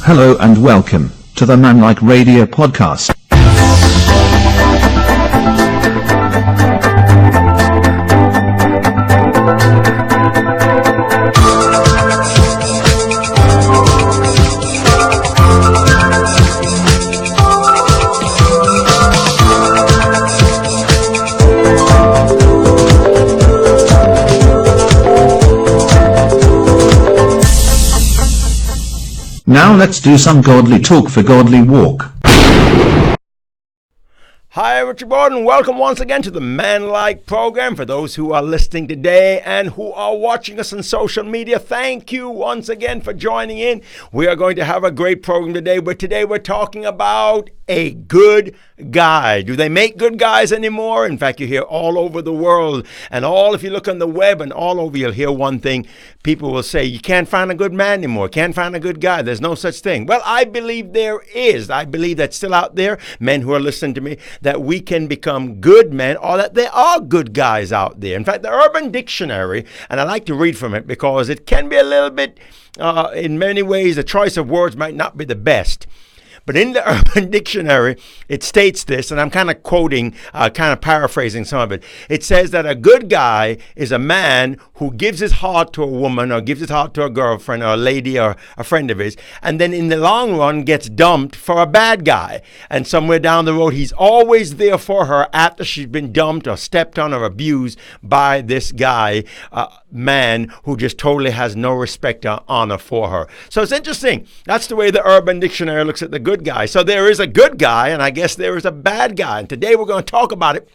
Hello and welcome to the Man Like Radio podcast. Now let's do some godly talk for godly walk. Hi, Richard Borden. Welcome once again to the Man Like program. For those who are listening today and who are watching us on social media, thank you once again for joining in. We are going to have a great program today, but today we're talking about a good guy. Do they make good guys anymore? In fact, you hear all over the world and if you look on the web and all over, you'll hear one thing. People will say, you can't find a good man anymore. Can't find a good guy. There's no such thing. Well, I believe there is. I believe that's still out there, men who are listening to me, that we can become good men or that there are good guys out there. In fact, the Urban Dictionary, and I like to read from it because it can be a little bit, in many ways, the choice of words might not be the best. But in the Urban Dictionary, it states this, and I'm kind of quoting, kind of paraphrasing some of it. It says that a good guy is a man who gives his heart to a woman or gives his heart to a girlfriend or a lady or a friend of his, and then in the long run gets dumped for a bad guy. And somewhere down the road, he's always there for her after she's been dumped or stepped on or abused by this guy, man who just totally has no respect or honor for her. So it's interesting. That's the way the Urban Dictionary looks at the good guy. So there is a good guy, and I guess there is a bad guy. And today we're going to talk about it.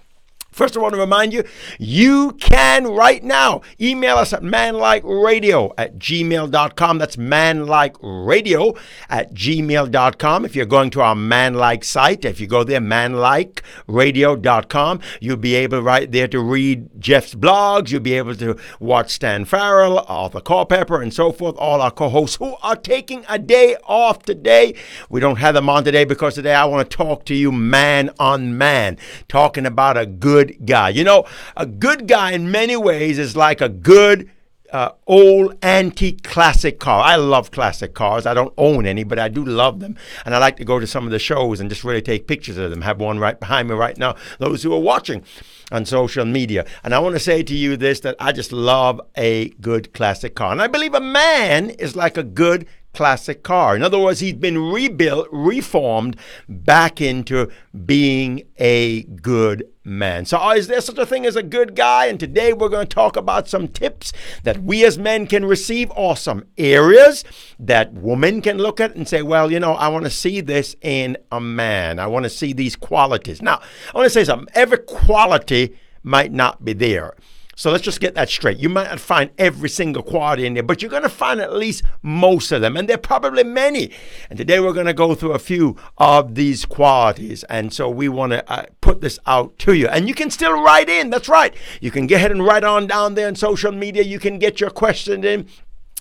First, I want to remind you, you can right now email us at manlikeradio@gmail.com. That's manlikeradio@gmail.com. If you're going to our Manlike site, if you go there, manlikeradio.com, you'll be able right there to read Jeff's blogs. You'll be able to watch Stan Farrell, Arthur Culpepper, and so forth, all our co-hosts who are taking a day off today. We don't have them on today because today I want to talk to you man on man, talking about a good guy. You know, a good guy in many ways is like a good old antique classic car. I love classic cars. I don't own any, but I do love them. And I like to go to some of the shows and just really take pictures of them. I have one right behind me right now, those who are watching on social media. And I want to say to you this, that I just love a good classic car. And I believe a man is like a good classic car. In other words, he's been rebuilt, reformed back into being a good man. So is there such a thing as a good guy? And today we're going to talk about some tips that we as men can receive, or some areas that women can look at and say, well, you know, I want to see this in a man. I want to see these qualities. Now, I want to say something. Every quality might not be there. So let's just get that straight. You might not find every single quality in there, but you're going to find at least most of them, and there are probably many. And today we're going to go through a few of these qualities, and so we want to put this out to you. And you can still write in. That's right. You can go ahead and write on down there on social media. You can get your question in.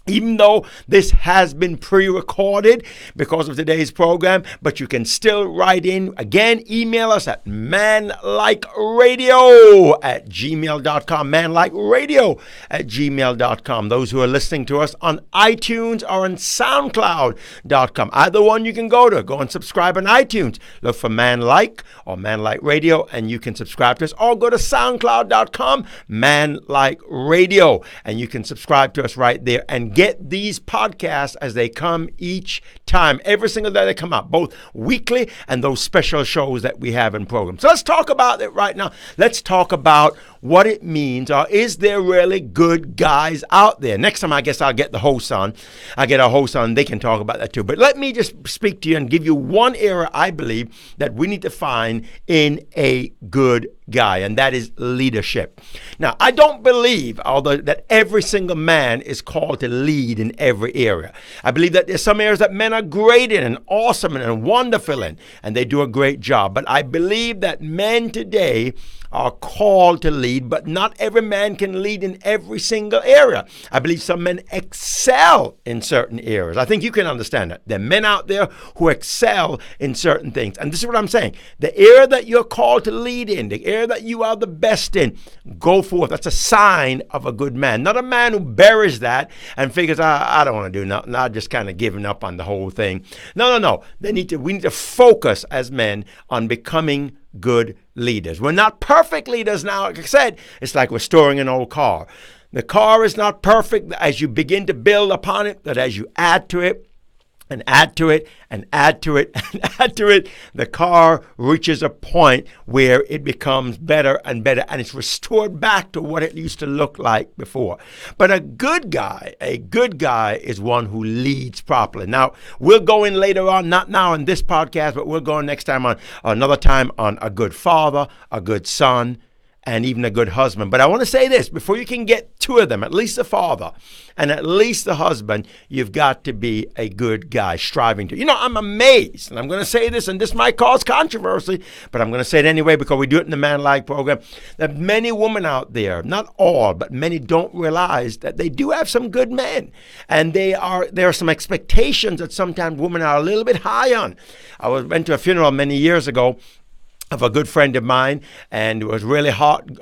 Even though this has been pre-recorded because of today's program, but you can still write in. Again, email us at manlikeradio@gmail.com, manlikeradio@gmail.com. Those who are listening to us on iTunes or on SoundCloud.com, either one you can go and subscribe on iTunes. Look for Manlike or Manlike Radio, and you can subscribe to us, or go to SoundCloud.com, Manlike Radio, and you can subscribe to us right there and get these podcasts as they come each time, every single day they come out, both weekly and those special shows that we have in programs. So let's talk about it right now. Let's talk about what it means, or is there really good guys out there? Next time, I guess I'll get the hosts on. I get our hosts on. They can talk about that too. But let me just speak to you and give you one area I believe that we need to find in a good guy, and that is leadership. Now, I don't believe, although, that every single man is called to lead in every area. I believe that there's some areas that men are great in and awesome in and wonderful in, and they do a great job. But I believe that men today are called to lead, but not every man can lead in every single area. I believe some men excel in certain areas. I think you can understand that. There are men out there who excel in certain things. And this is what I'm saying. The area that you're called to lead in, the area area that you are the best in, go forth. That's a sign of a good man. Not a man who buries that and figures, I don't want to do nothing. I'm just kind of giving up on the whole thing. No. We need to focus as men on becoming good leaders. We're not perfect leaders now. Like I said, it's like we're storing an old car. The car is not perfect. As you begin to build upon it, that as you add to it, and add to it, and add to it, and add to it, the car reaches a point where it becomes better and better, and it's restored back to what it used to look like before. But a good guy is one who leads properly. Now, we'll go in later on, not now in this podcast, but we'll go next time on another time on a good father, a good son, and even a good husband. But I want to say this, before you can get two of them, at least the father and at least the husband, you've got to be a good guy, striving to. I'm amazed, and I'm going to say this, and this might cause controversy, but I'm going to say it anyway because we do it in the Man Like program, that many women out there, not all, but many don't realize that they do have some good men. And there are some expectations that sometimes women are a little bit high on. I went to a funeral many years ago of a good friend of mine, and it was really hard,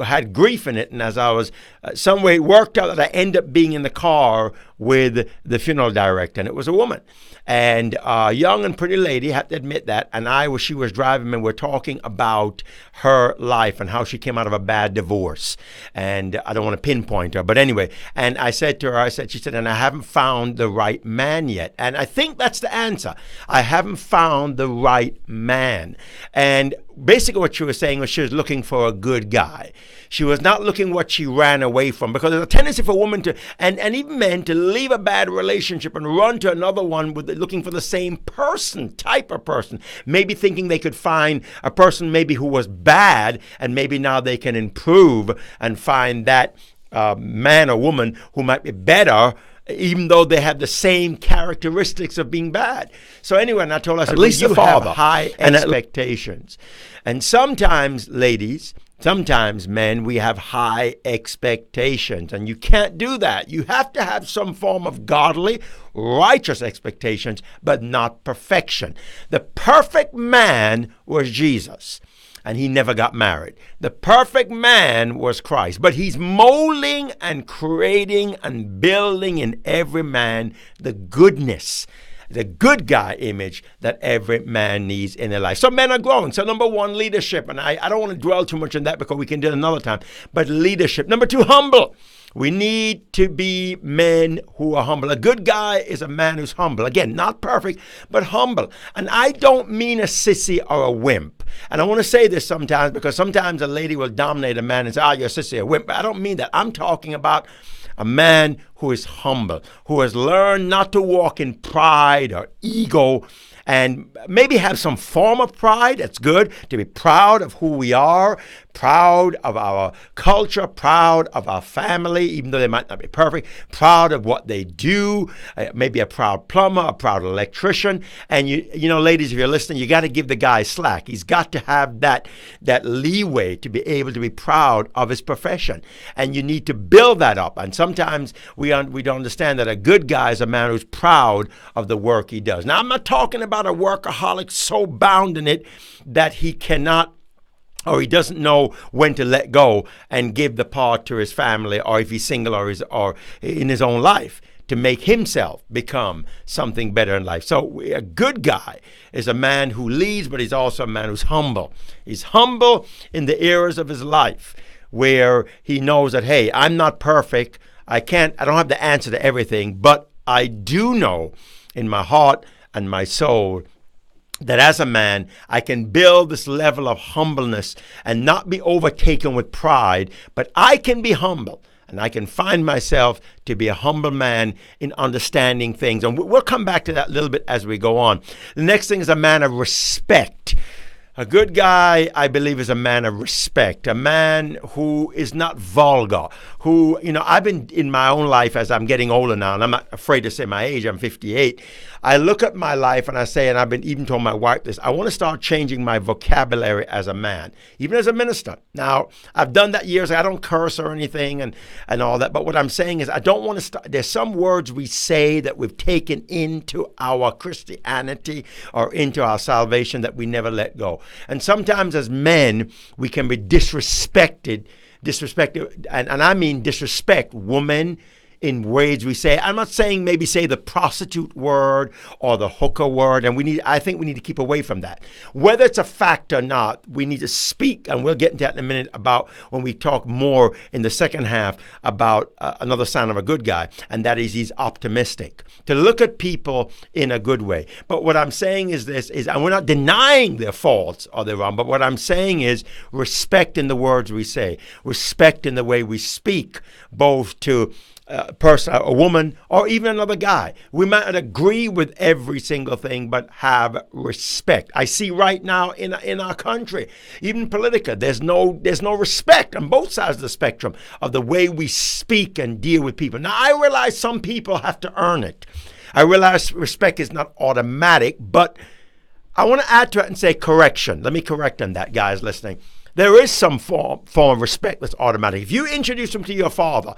had grief in it. And as I was, some way it worked out that I ended up being in the car with the funeral director, and it was a woman. And a young and pretty lady, had to admit that. And she was driving, and we're talking about her life and how she came out of a bad divorce. And I don't want to pinpoint her, but anyway. And I said to her, she said, and I haven't found the right man yet. And I think that's the answer. I haven't found the right man. And basically what she was saying was she was looking for a good guy. She was not looking what she ran away from, because there's a tendency for women to, and even men, to leave a bad relationship and run to another one looking for the same type of person, maybe thinking they could find a person maybe who was bad, and maybe now they can improve and find that man or woman who might be better, even though they have the same characteristics of being bad. So anyway, and I told her, at least you have high expectations. And sometimes, ladies, sometimes men, we have high expectations, and you can't do that. You have to have some form of godly, righteous expectations, but not perfection. The perfect man was Jesus, and he never got married. The perfect man was Christ, but he's molding and creating and building in every man the goodness, the good guy image that every man needs in their life. So men are growing. So number one, leadership. And I don't want to dwell too much on that because we can do it another time. But leadership. Number two, humble. We need to be men who are humble. A good guy is a man who's humble. Again, not perfect, but humble. And I don't mean a sissy or a wimp. And I want to say this sometimes, because sometimes a lady will dominate a man and say, you're a sissy or a wimp. But I don't mean that. I'm talking about a man who is humble, who has learned not to walk in pride or ego, and maybe have some form of pride. That's good, to be proud of who we are, proud of our culture, proud of our family, even though they might not be perfect, proud of what they do, maybe a proud plumber, a proud electrician. And you know, ladies, if you're listening, you got to give the guy slack. He's got to have that leeway to be able to be proud of his profession. And you need to build that up. And sometimes we don't understand that a good guy is a man who's proud of the work he does. Now, I'm not talking about a workaholic so bound in it that he cannot, or he doesn't know when to let go and give the part to his family, or if he's single or in his own life, to make himself become something better in life. So a good guy is a man who leads, but he's also a man who's humble. He's humble in the areas of his life where he knows that, hey, I'm not perfect. I don't have the answer to everything, but I do know in my heart and my soul that as a man, I can build this level of humbleness and not be overtaken with pride, but I can be humble. And I can find myself to be a humble man in understanding things. And we'll come back to that a little bit as we go on. The next thing is a man of respect. A good guy, I believe, is a man of respect, a man who is not vulgar, who, I've been in my own life as I'm getting older now, and I'm not afraid to say my age, I'm 58. I look at my life and I say, and I've been even told my wife this, I want to start changing my vocabulary as a man, even as a minister. Now, I've done that years. I don't curse or anything and all that, but what I'm saying is I don't want to start. There's some words we say that we've taken into our Christianity or into our salvation that we never let go. And sometimes as men, we can be disrespected, and I mean disrespect women in ways we say. I'm not saying maybe say the prostitute word or the hooker word, and I think we need to keep away from that. Whether it's a fact or not, we need to speak, and we'll get into that in a minute about when we talk more in the second half about another sign of a good guy, and that is he's optimistic. To look at people in a good way. But what I'm saying is this, and we're not denying their faults or their wrong, but what I'm saying is respect in the words we say, respect in the way we speak, both to a person, a woman, or even another guy. We might not agree with every single thing, but have respect. I see right now in our country, even politically, there's no respect on both sides of the spectrum of the way we speak and deal with people. Now, I realize some people have to earn it. I realize respect is not automatic, but I want to add to it and say correction. Let me correct on that, guys listening. There is some form of respect that's automatic. If you introduce them to your father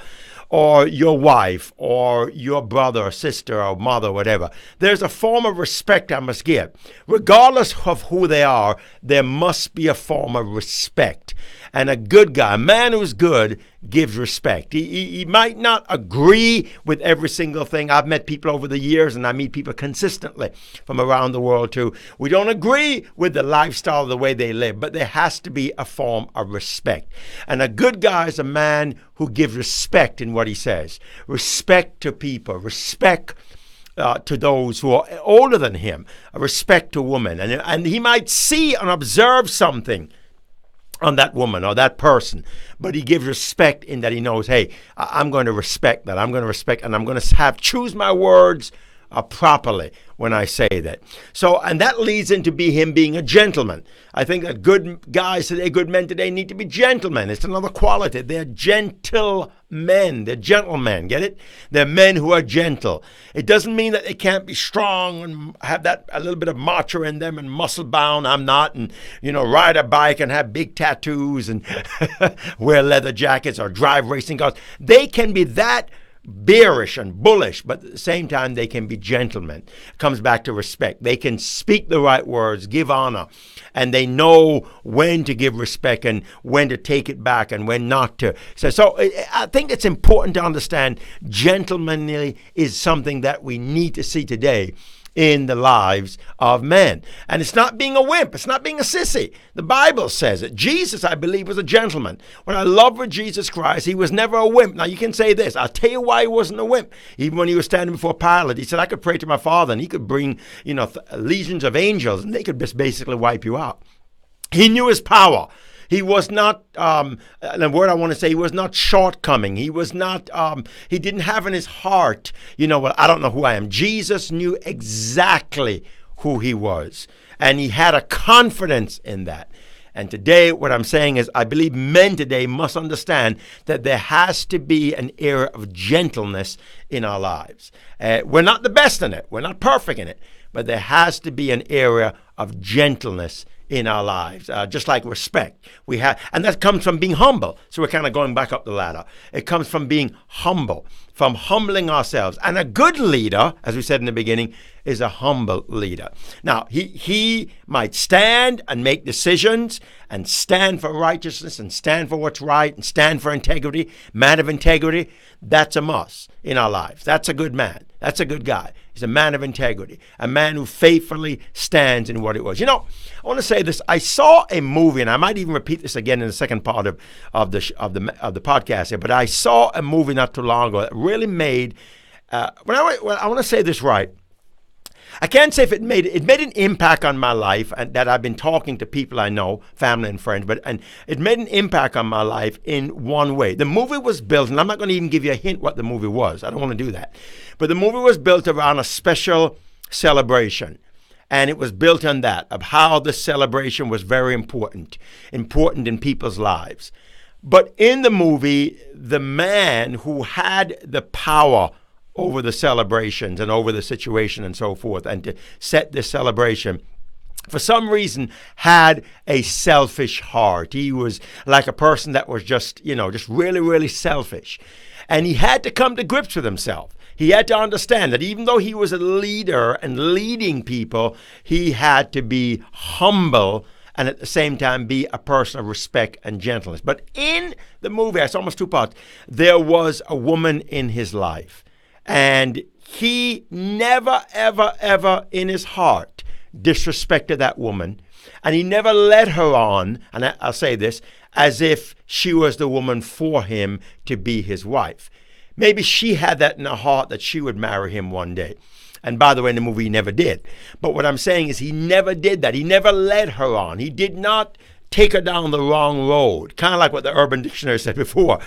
or your wife or your brother or sister or mother or whatever, there's a form of respect I must give. Regardless of who they are, there must be a form of respect. And a good guy, a man who's good, gives respect. He might not agree with every single thing. I've met people over the years, and I meet people consistently from around the world too. We don't agree with the lifestyle, the way they live, but there has to be a form of respect. And a good guy is a man who gives respect in what he says. Respect to people, respect to those who are older than him, respect to women. And he might see and observe something on that woman or that person, but he gives respect in that he knows, hey, I'm going to respect that. I'm going to respect, and I'm going to choose my words properly when I say that. So, and that leads into him being a gentleman. I think that good guys today, good men today need to be gentlemen. It's another quality. They're gentle men. They're gentlemen. Get it? They're men who are gentle. It doesn't mean that they can't be strong and have that a little bit of macho in them and muscle bound. I'm not. And, ride a bike and have big tattoos and wear leather jackets or drive racing cars. They can be that bearish and bullish, but at the same time they can be gentlemen. It comes back to respect. They can speak the right words, give honor, and they know when to give respect and when to take it back and when not to. So I think it's important to understand gentlemanly is something that we need to see today in the lives of men. And it's not being a wimp. It's not being a sissy. The Bible says it. Jesus, I believe, was a gentleman. What I love with Jesus Christ, he was never a wimp. Now, you can say this. I'll tell you why he wasn't a wimp. Even when he was standing before Pilate, he said, I could pray to my Father, and he could bring, legions of angels, and they could just basically wipe you out. He knew his power. He was not, the word I want to say, he was not shortcoming. He was not, he didn't have in his heart, well, I don't know who I am. Jesus knew exactly who he was. And he had a confidence in that. And today, what I'm saying is, I believe men today must understand that there has to be an era of gentleness in our lives. We're not the best in it. We're not perfect in it. But there has to be an area of gentleness in our lives, just like respect. And that comes from being humble. So we're kind of going back up the ladder. It comes from being humble, from humbling ourselves. And a good leader, as we said in the beginning, is a humble leader. Now, he might stand and make decisions and stand for righteousness and stand for what's right and stand for integrity. Man of integrity, that's a must in our lives. That's a good man. That's a good guy. He's a man of integrity, a man who faithfully stands in what it was. I want to say this. I saw a movie, and I might even repeat this again in the second part of the podcast here. But I saw a movie not too long ago that really made. I want to say this right. I can't say if it made an impact on my life, and that I've been talking to people I know, family and friends, and it made an impact on my life in one way. The movie was built, and I'm not going to even give you a hint what the movie was. I don't want to do that. But the movie was built around a special celebration. And it was built on that, of how the celebration was very important in people's lives. But in the movie, the man who had the power over the celebrations and over the situation and so forth, and to set this celebration, for some reason had a selfish heart. He was like a person that was just really, really selfish. And he had to come to grips with himself. He had to understand that even though he was a leader and leading people, he had to be humble and at the same time be a person of respect and gentleness. But in the movie, it's almost two parts, there was a woman in his life, and he never, ever, ever in his heart disrespected that woman, and he never led her on, and I'll say this, as if she was the woman for him to be his wife. Maybe she had that in her heart that she would marry him one day. And by the way, in the movie, he never did. But what I'm saying is he never did that. He never led her on. He did not take her down the wrong road, kind of like what the Urban Dictionary said before.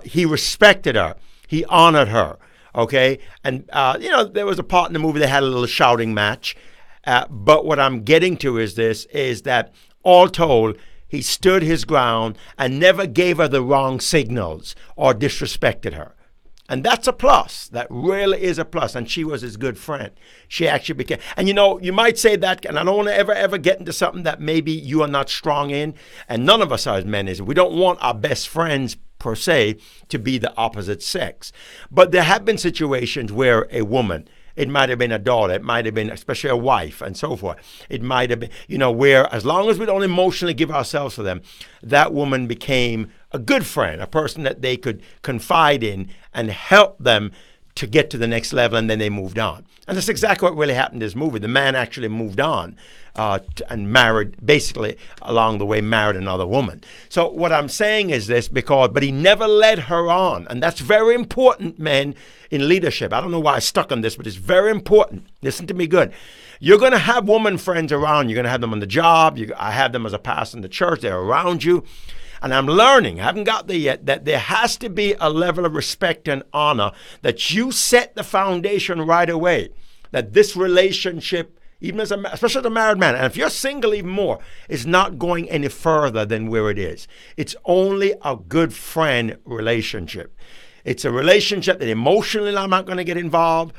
He respected her. He honored her. Okay? And, there was a part in the movie they had a little shouting match. But what I'm getting to is this, is that all told, he stood his ground and never gave her the wrong signals or disrespected her. And that's a plus. That really is a plus. And she was his good friend. She actually became, and you might say that, and I don't want to ever get into something that maybe you are not strong in, and none of us as men is. We don't want our best friends per se to be the opposite sex. But there have been situations where a woman, it might have been a daughter, it might have been especially a wife and so forth. It might have been, where as long as we don't emotionally give ourselves to them, that woman became a good friend, a person that they could confide in and help them to get to the next level, and then they moved on. And that's exactly what really happened in this movie. The man actually moved on and married, basically along the way, married another woman. So what I'm saying is this, but he never led her on. And that's very important, men, in leadership. I don't know why I stuck on this, but it's very important. Listen to me good. You're going to have woman friends around. You're going to have them on the job. I have them as a pastor in the church. They're around you. And I'm learning, I haven't got there yet, that there has to be a level of respect and honor, that you set the foundation right away, that this relationship, even especially as a married man, and if you're single even more, is not going any further than where it is. It's only a good friend relationship. It's a relationship that emotionally I'm not going to get involved.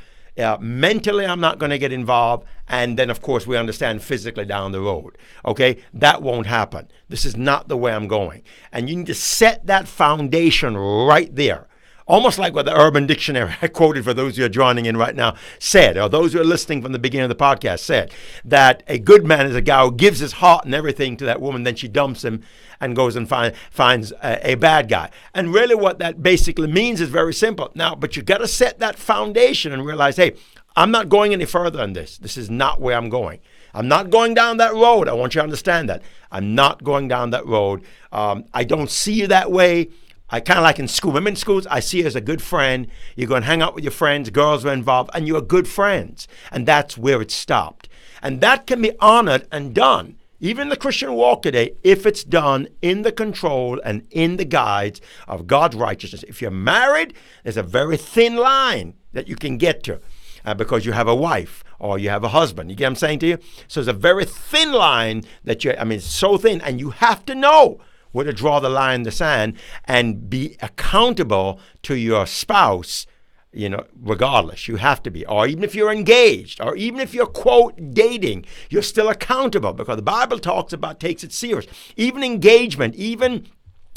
Mentally, I'm not going to get involved. And then, of course, we understand physically down the road. Okay? That won't happen. This is not the way I'm going. And you need to set that foundation right there. Almost like what the Urban Dictionary I quoted for those who are joining in right now said, or those who are listening from the beginning of the podcast said, that a good man is a guy who gives his heart and everything to that woman, then she dumps him and goes and finds a bad guy. And really what that basically means is very simple. Now, but you got to set that foundation and realize, hey, I'm not going any further in this. This is not where I'm going. I'm not going down that road. I want you to understand that. I'm not going down that road. I don't see you that way. I kind of like in school. I'm in schools, I see you as a good friend. You're going to hang out with your friends, girls are involved, and you're good friends. And that's where it stopped. And that can be honored and done, even in the Christian walk today, if it's done in the control and in the guides of God's righteousness. If you're married, there's a very thin line that you can get to because you have a wife or you have a husband. You get what I'm saying to you? So there's a very thin line that it's so thin, and you have to know where to draw the line in the sand and be accountable to your spouse, regardless. You have to be. Or even if you're engaged, or even if you're, quote, dating, you're still accountable, because the Bible takes it serious. Even engagement, even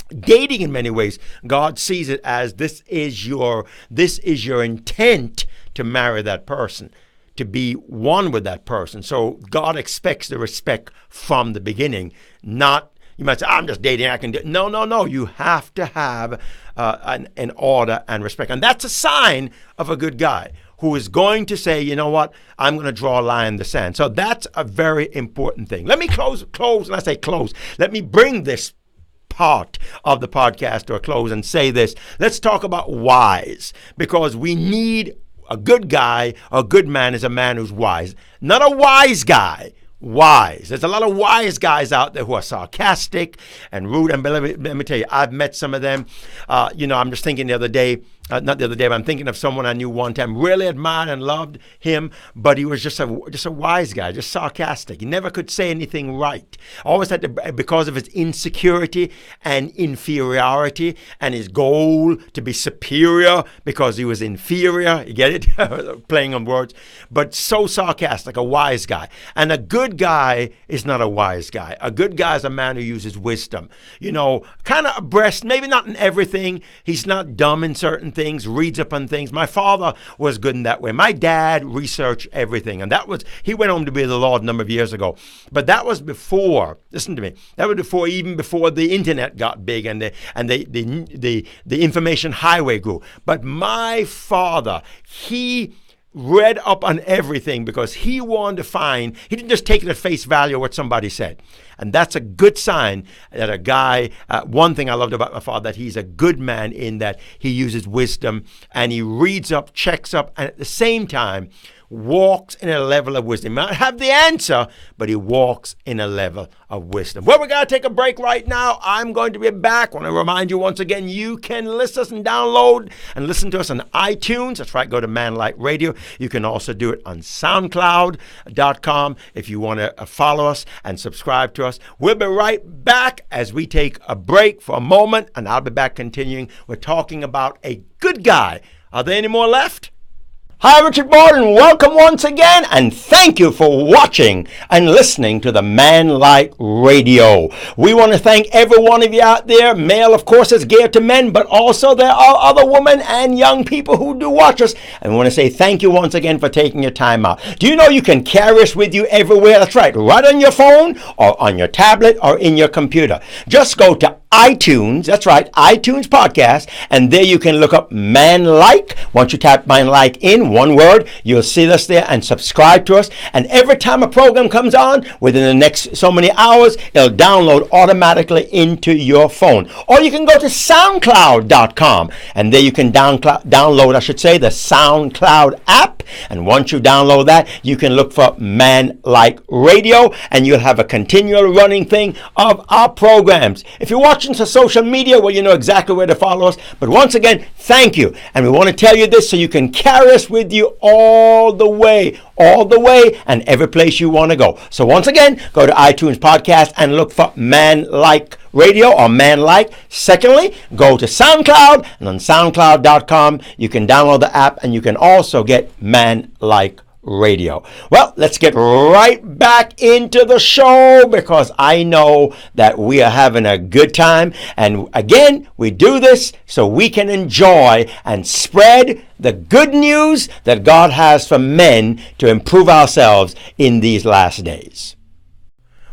dating in many ways, God sees it as this is your intent to marry that person, to be one with that person. So God expects the respect from the beginning, not. You might say, I'm just dating, I can do it. No. You have to have an order and respect. And that's a sign of a good guy who is going to say, you know what, I'm going to draw a line in the sand. So that's a very important thing. Let me close, and I say close. Let me bring this part of the podcast to a close and say this. Let's talk about wise, because we need a good guy. A good man is a man who's wise. Not a wise guy. Wise. There's a lot of wise guys out there who are sarcastic and rude. And let me tell you, I've met some of them. I'm just thinking the other day, not the other day, but I'm thinking of someone I knew one time, really admired and loved him, but he was just a wise guy, just sarcastic. He never could say anything right. Always had to, because of his insecurity and inferiority and his goal to be superior because he was inferior. You get it? Playing on words. But so sarcastic, a wise guy. And a good good guy is not a wise guy. A good guy is a man who uses wisdom. Kind of abreast, maybe not in everything. He's not dumb in certain things, reads up on things. My father was good in that way. My dad researched everything. And he went home to be with the Lord a number of years ago. But that was before, listen to me, that was even before the internet got big and the information highway grew. But my father, he read up on everything because he wanted to find, he didn't just take it at face value what somebody said. And that's a good sign that a guy, one thing I loved about my father, that he's a good man in that he uses wisdom and he reads up, checks up, and at the same time, walks in a level of wisdom. He might have the answer, but he walks in a level of wisdom. Well, we got to take a break right now. I'm going to be back. I want to remind you once again, you can listen and download and listen to us on iTunes. That's right, go to Man Like Radio. You can also do it on SoundCloud.com if you want to follow us and subscribe to us. We'll be right back as we take a break for a moment, and I'll be back continuing. We're talking about a good guy. Are there any more left? Hi, Richard Borden. Welcome once again, and thank you for watching and listening to the Man Like Radio. We want to thank every one of you out there. Male, of course, is geared to men, but also there are other women and young people who do watch us. And we want to say thank you once again for taking your time out. Do you know you can carry us with you everywhere? That's right, right on your phone or on your tablet or in your computer. Just go to iTunes, that's right, iTunes podcast, and there you can look up Man Like. Once you type Man Like in, one word, you'll see us there and subscribe to us. And every time a program comes on, within the next so many hours, it'll download automatically into your phone. Or you can go to SoundCloud.com, and there you can download, the SoundCloud app. And once you download that, you can look for Man Like Radio, and you'll have a continual running thing of our programs. If you're watching to social media, well, you know exactly where to follow us. But once again, thank you. And we want to tell you this so you can carry us with you all the way, and every place you want to go. So once again, go to iTunes podcast and look for Man Like Radio or Man Like. Secondly, go to SoundCloud, and on SoundCloud.com, you can download the app, and you can also get Man Like Radio. Well, let's get right back into the show because I know that we are having a good time. And again, we do this so we can enjoy and spread the good news that God has for men to improve ourselves in these last days.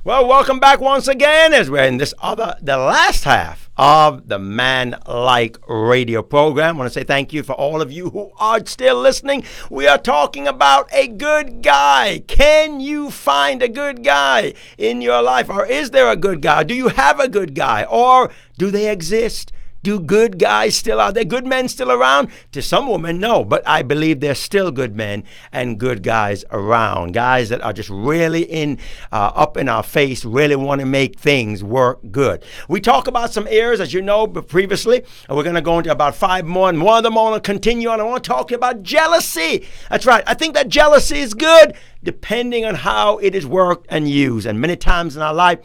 Well, welcome back once again as we're in the last half of the Man Like Radio program. I want to say thank you for all of you who are still listening. We are talking about a good guy. Can you find a good guy in your life? Or is there a good guy? Do you have a good guy? Or do they exist? Do good guys still are there? Good men still around? To some women, no. But I believe there's still good men and good guys around. Guys that are just really up in our face, really want to make things work good. We talk about some areas, as you know, previously. And we're going to go into about 5 more. And one of them I want to continue on. I want to talk about jealousy. That's right. I think that jealousy is good, depending on how it is worked and used. And many times in our life,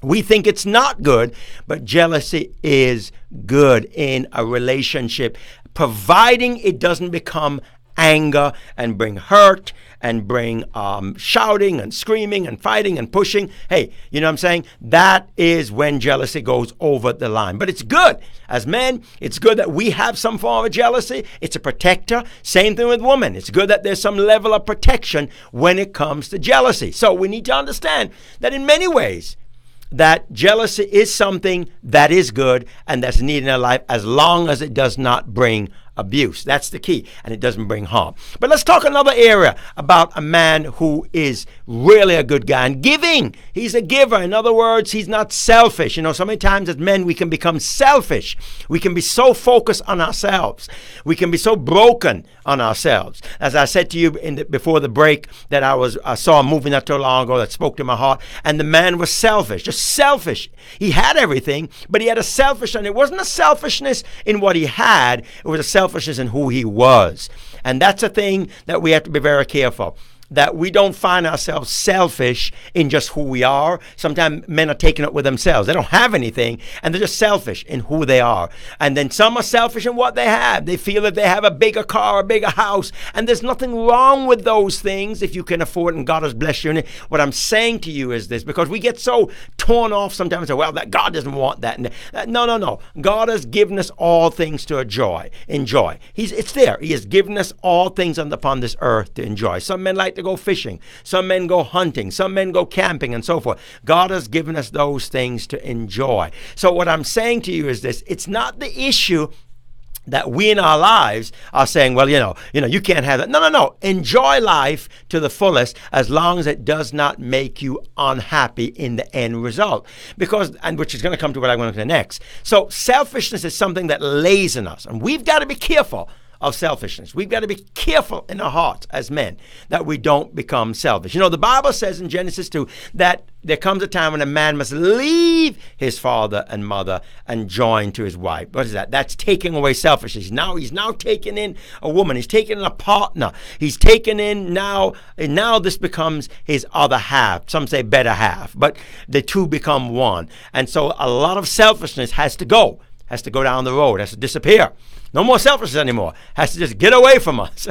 we think it's not good, but jealousy is good in a relationship, providing it doesn't become anger and bring hurt and bring shouting and screaming and fighting and pushing. Hey, you know what I'm saying? That is when jealousy goes over the line. But it's good. As men, it's good that we have some form of jealousy. It's a protector. Same thing with women. It's good that there's some level of protection when it comes to jealousy. So we need to understand that in many ways, that jealousy is something that is good and that's needed in our life as long as it does not bring abuse. That's the key, and it doesn't bring harm. But let's talk another area about a man who is really a good guy and giving. He's a giver. In other words, he's not selfish. You know, so many times as men, we can become selfish. We can be so focused on ourselves. We can be so broken on ourselves. As I said to you before the break, that I saw a movie not too long ago that spoke to my heart, and the man was selfish, just selfish. He had everything, but he had a selfish, and it wasn't a selfishness in what he had. It was a selfishness in who he was. And that's a thing that we have to be very careful. that we don't find ourselves selfish in just who we are. Sometimes men are taken up with themselves. They don't have anything, and they're just selfish in who they are. And then some are selfish in what they have. They feel that they have a bigger car, a bigger house, and there's nothing wrong with those things if you can afford it and God has blessed you in it. What I'm saying to you is this, because we get so torn off sometimes and say, well, that God doesn't want that. And that. No. God has given us all things to enjoy. It's there. He has given us all things upon this earth to enjoy. Some men like to go fishing. Some men go hunting. Some men go camping and so forth. God has given us those things to enjoy. So what I'm saying to you is this. It's not the issue that we in our lives are saying, well, you can't have that. No. Enjoy life to the fullest as long as it does not make you unhappy in the end result. And which is going to come to what I'm going to do next. So selfishness is something that lays in us, and we've got to be careful of selfishness. We've got to be careful in our hearts as men that we don't become selfish. The Bible says in Genesis 2 that there comes a time when a man must leave his father and mother and join to his wife. What is that? That's taking away selfishness. He's now taking in a woman. He's taking in a partner. He's taken in now this becomes his other half. Some say better half, but the two become one. And so a lot of selfishness has to go down the road, has to disappear. No more selfishness anymore. Has to just get away from us.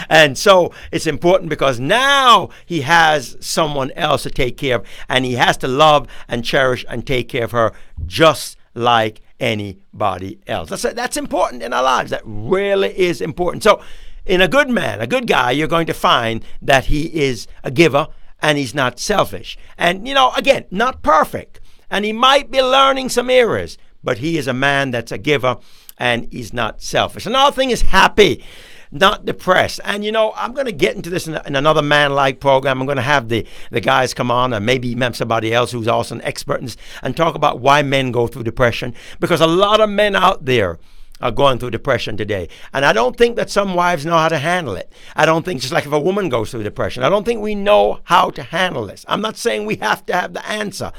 And so it's important because now he has someone else to take care of, and he has to love and cherish and take care of her just like anybody else. That's important in our lives. That really is important. So in a good man, a good guy, you're going to find that he is a giver and he's not selfish. And, again, not perfect. And he might be learning some areas, but he is a man that's a giver and he's not selfish. Another thing is happy, not depressed. And, I'm going to get into this in another Man-like program. I'm going to have the guys come on, and maybe somebody else who's also an expert in this, and talk about why men go through depression. Because a lot of men out there are going through depression today. And I don't think that some wives know how to handle it. I don't think, just like if a woman goes through depression, I don't think we know how to handle this. I'm not saying we have to have the answer.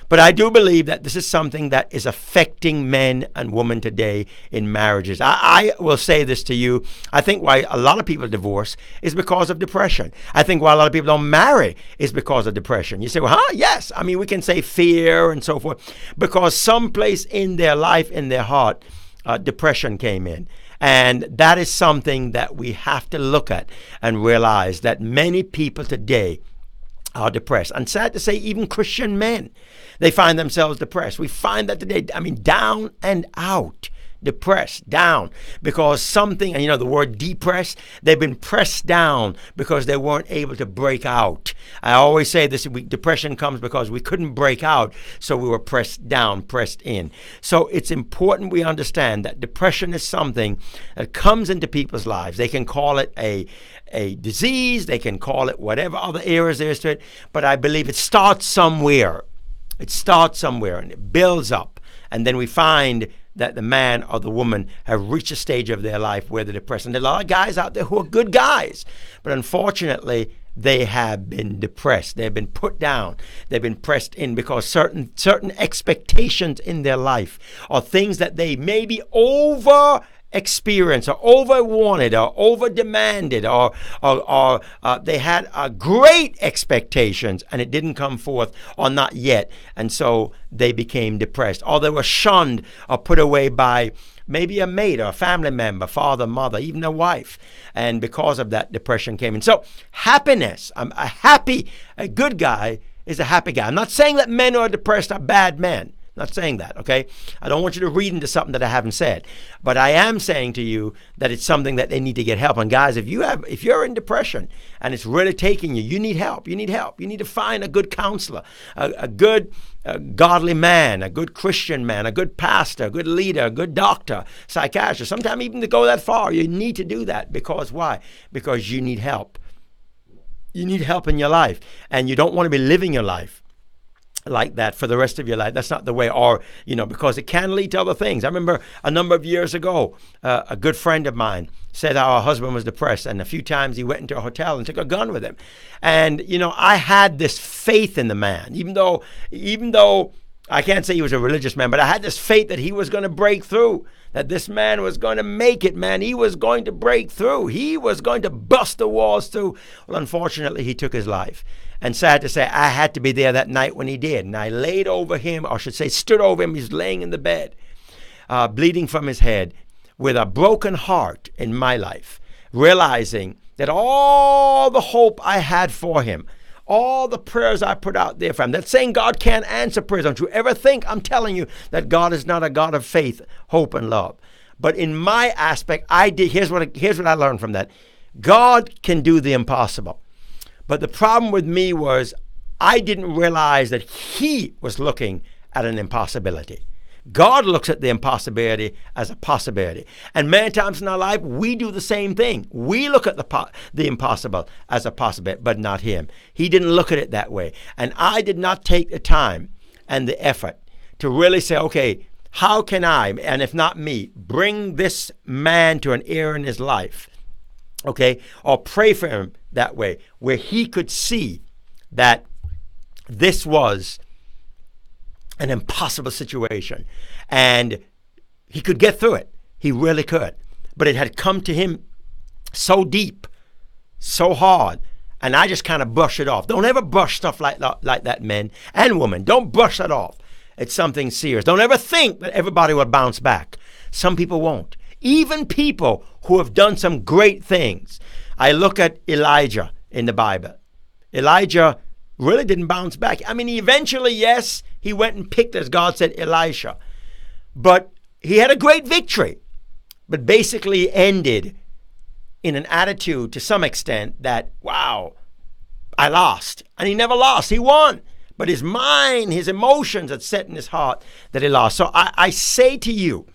But I do believe that this is something that is affecting men and women today in marriages. I will say this to you. I think why a lot of people divorce is because of depression. I think why a lot of people don't marry is because of depression. You say, well, yes. I mean, we can say fear and so forth. Because someplace in their life, in their heart, depression came in. And that is something that we have to look at and realize that many people today are depressed. And sad to say, even Christian men, they find themselves depressed. We find that today, down and out, depressed, down, because something, and the word depressed, they've been pressed down because they weren't able to break out. I always say this, depression comes because we couldn't break out, so we were pressed down, pressed in. So it's important we understand that depression is something that comes into people's lives. They can call it a disease, they can call it whatever other areas there is to it, but I believe it starts somewhere. It starts somewhere and it builds up. And then we find that the man or the woman have reached a stage of their life where they're depressed. And there are a lot of guys out there who are good guys, but unfortunately, they have been depressed. They've been put down. They've been pressed in because certain expectations in their life are things that they maybe over experienced or over wanted or over demanded or they had great expectations and it didn't come forth or not yet, and so they became depressed, or they were shunned or put away by maybe a mate or a family member, father, mother, even a wife, and because of that, depression came in. So happiness, a good guy is a happy guy. I'm not saying that men who are depressed are bad men. Not saying that, okay? I don't want you to read into something that I haven't said. But I am saying to you that it's something that they need to get help. And guys, if you're in depression and it's really taking you, you need help. You need help. You need to find a good counselor, a good godly man, a good Christian man, a good pastor, a good leader, a good doctor, psychiatrist. Sometimes even to go that far, you need to do that. Because why? Because you need help. You need help in your life. And you don't want to be living your life like that for the rest of your life. That's not the way, or, because it can lead to other things. I remember a number of years ago, a good friend of mine said our husband was depressed, and a few times he went into a hotel and took a gun with him. And, I had this faith in the man, even though I can't say he was a religious man, but I had this faith that he was going to break through, that this man was going to make it, man. He was going to break through. He was going to bust the walls through. Well, unfortunately, he took his life. And sad to say, I had to be there that night when he did. And I laid over him, or I should say stood over him. He's laying in the bed, bleeding from his head, with a broken heart in my life, realizing that all the hope I had for him, all the prayers I put out there for him, that's saying God can't answer prayers. Don't you ever think, I'm telling you, that God is not a God of faith, hope, and love. But in my aspect, here's what I learned from that. God can do the impossible. But the problem with me was I didn't realize that he was looking at an impossibility. God looks at the impossibility as a possibility. And many times in our life, we do the same thing. We look at the impossible as a possibility, but not him. He didn't look at it that way. And I did not take the time and the effort to really say, okay, how can I, and if not me, bring this man to an era in his life, okay, or pray for him that way, where he could see that this was an impossible situation, and he could get through it. He really could. But it had come to him so deep, so hard, and I just kind of brush it off. Don't ever brush stuff like that, men and women. Don't brush that off. It's something serious. Don't ever think that everybody will bounce back. Some people won't. Even people who have done some great things. I look at Elijah in the Bible. Elijah really didn't bounce back. I mean, eventually, yes, he went and picked, as God said, Elisha. But he had a great victory, but basically ended in an attitude to some extent that, wow, I lost. And he never lost. He won. But his mind, his emotions had set in his heart that he lost. So I say to you,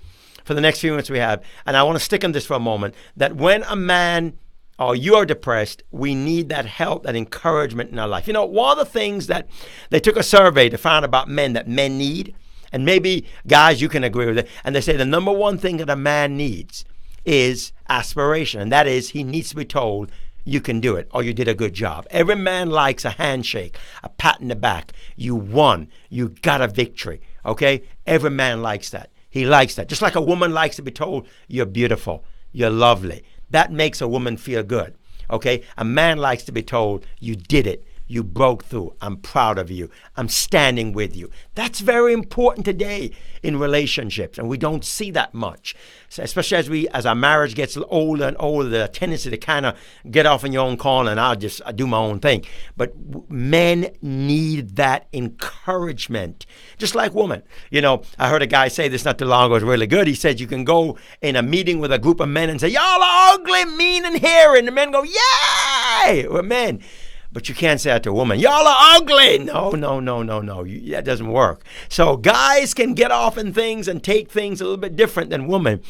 for the next few minutes we have, and I want to stick on this for a moment, that when a man or you are depressed, we need that help, that encouragement in our life. You know, one of the things that they took a survey to find about men that men need, and maybe guys, you can agree with it, and they say the number one thing that a man needs is aspiration, and that is he needs to be told you can do it or you did a good job. Every man likes a handshake, a pat in the back. You won. You got a victory. Okay? Every man likes that. He likes that. Just like a woman likes to be told you're beautiful, you're lovely. That makes a woman feel good, okay? A man likes to be told, you did it. You broke through. I'm proud of you. I'm standing with you. That's very important today in relationships, and we don't see that much. So especially as our marriage gets older and older, the tendency to kind of get off in your own corner and I do my own thing. But men need that encouragement, just like women. You know, I heard a guy say this not too long ago. It was really good. He said you can go in a meeting with a group of men and say, y'all are ugly, mean, and hairy. And the men go, yay! We're men. But you can't say that to a woman. Y'all are ugly. No. That doesn't work. So guys can get off in things and take things a little bit different than women.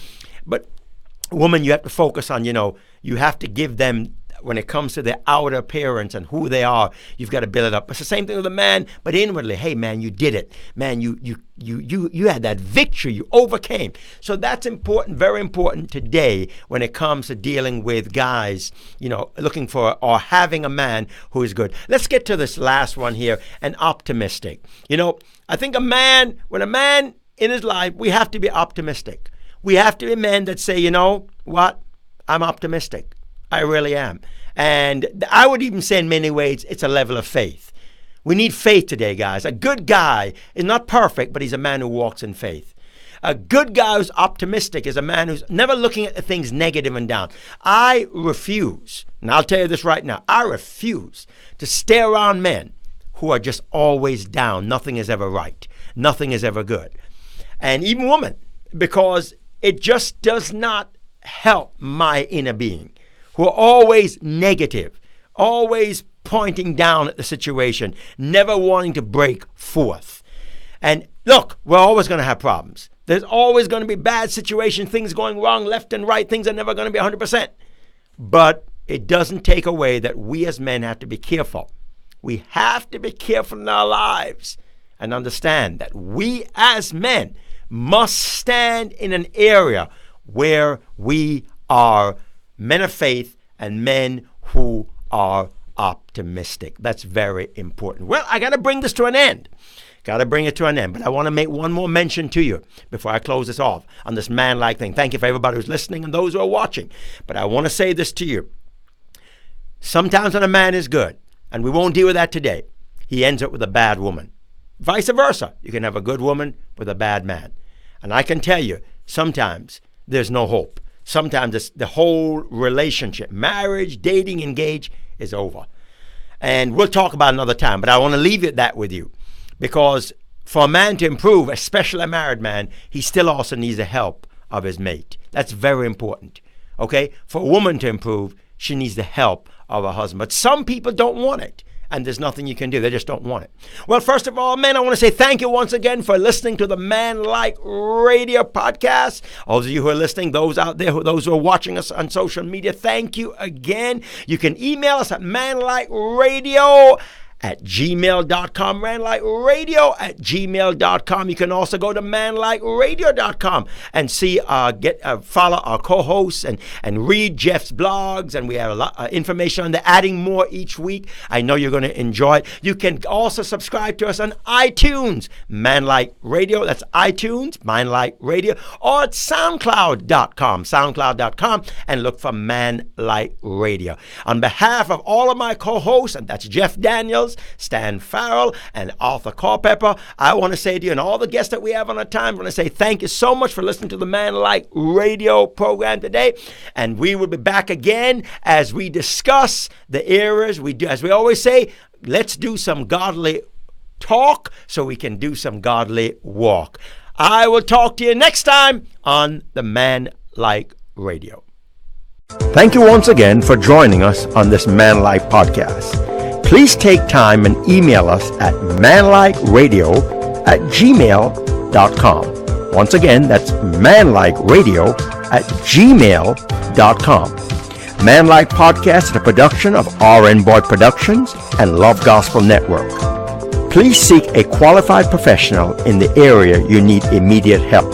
But women, you have to focus on, you have to give them, when it comes to their outer appearance and who they are, you've got to build it up. It's the same thing with a man, but inwardly, hey man, you did it. Man, you had that victory, you overcame. So that's important, very important today when it comes to dealing with guys, looking for or having a man who is good. Let's get to this last one here, and optimistic. I think when a man in his life, we have to be optimistic. We have to be men that say, you know what, I'm optimistic. I really am. And I would even say in many ways, it's a level of faith. We need faith today, guys. A good guy is not perfect, but he's a man who walks in faith. A good guy who's optimistic is a man who's never looking at things negative and down. I refuse, and I'll tell you this right now, I refuse to stay around men who are just always down. Nothing is ever right. Nothing is ever good. And even women, because it just does not help my inner being, who are always negative, always pointing down at the situation, never wanting to break forth. And look, we're always going to have problems. There's always going to be bad situations, things going wrong left and right. Things are never going to be 100%. But it doesn't take away that we as men have to be careful. We have to be careful in our lives and understand that we as men must stand in an area where we are men of faith and men who are optimistic. That's very important. Well, I got to bring this to an end Got to bring it to an end. But I want to make one more mention to you before I close this off on this man-like thing. Thank you for everybody who's listening and those who are watching. But I want to say this to you. Sometimes when a man is good, and we won't deal with that today, he ends up with a bad woman. Vice versa. You can have a good woman with a bad man. And I can tell you, sometimes there's no hope. Sometimes the whole relationship, marriage, dating, engage, is over. And we'll talk about it another time, but I want to leave that with you. Because for a man to improve, especially a married man, he still also needs the help of his mate. That's very important. Okay? For a woman to improve, she needs the help of her husband. But some people don't want it. And there's nothing you can do. They just don't want it. Well, first of all, men, I want to say thank you once again for listening to the Man Like Radio podcast. All of you who are listening, those out there, those who are watching us on social media, thank you again. You can email us at manlikeradio@gmail.com, manlikeradio@gmail.com. You can also go to manlikeradio.com and see, follow our co-hosts and read Jeff's blogs. And we have a lot of information on there, adding more each week. I know you're going to enjoy it. You can also subscribe to us on iTunes, Man Like Radio. That's iTunes, Man Like Radio, or at SoundCloud.com, and look for Man Like Radio. On behalf of all of my co-hosts, and that's Jeff Daniels, Stan Farrell, and Arthur Culpepper, I want to say to you and all the guests that we have on our time, I want to say thank you so much for listening to the Man Like Radio program today. And we will be back again as we discuss the areas we do. As we always say, let's do some godly talk so we can do some godly walk. I will talk to you next time on the Man Like Radio. Thank you once again for joining us on this Man Like podcast. Please take time and email us at manlikeradio@gmail.com. Once again, that's manlikeradio@gmail.com. Man Like Podcast is a production of R.N. Boyd Productions and Love Gospel Network. Please seek a qualified professional in the area you need immediate help.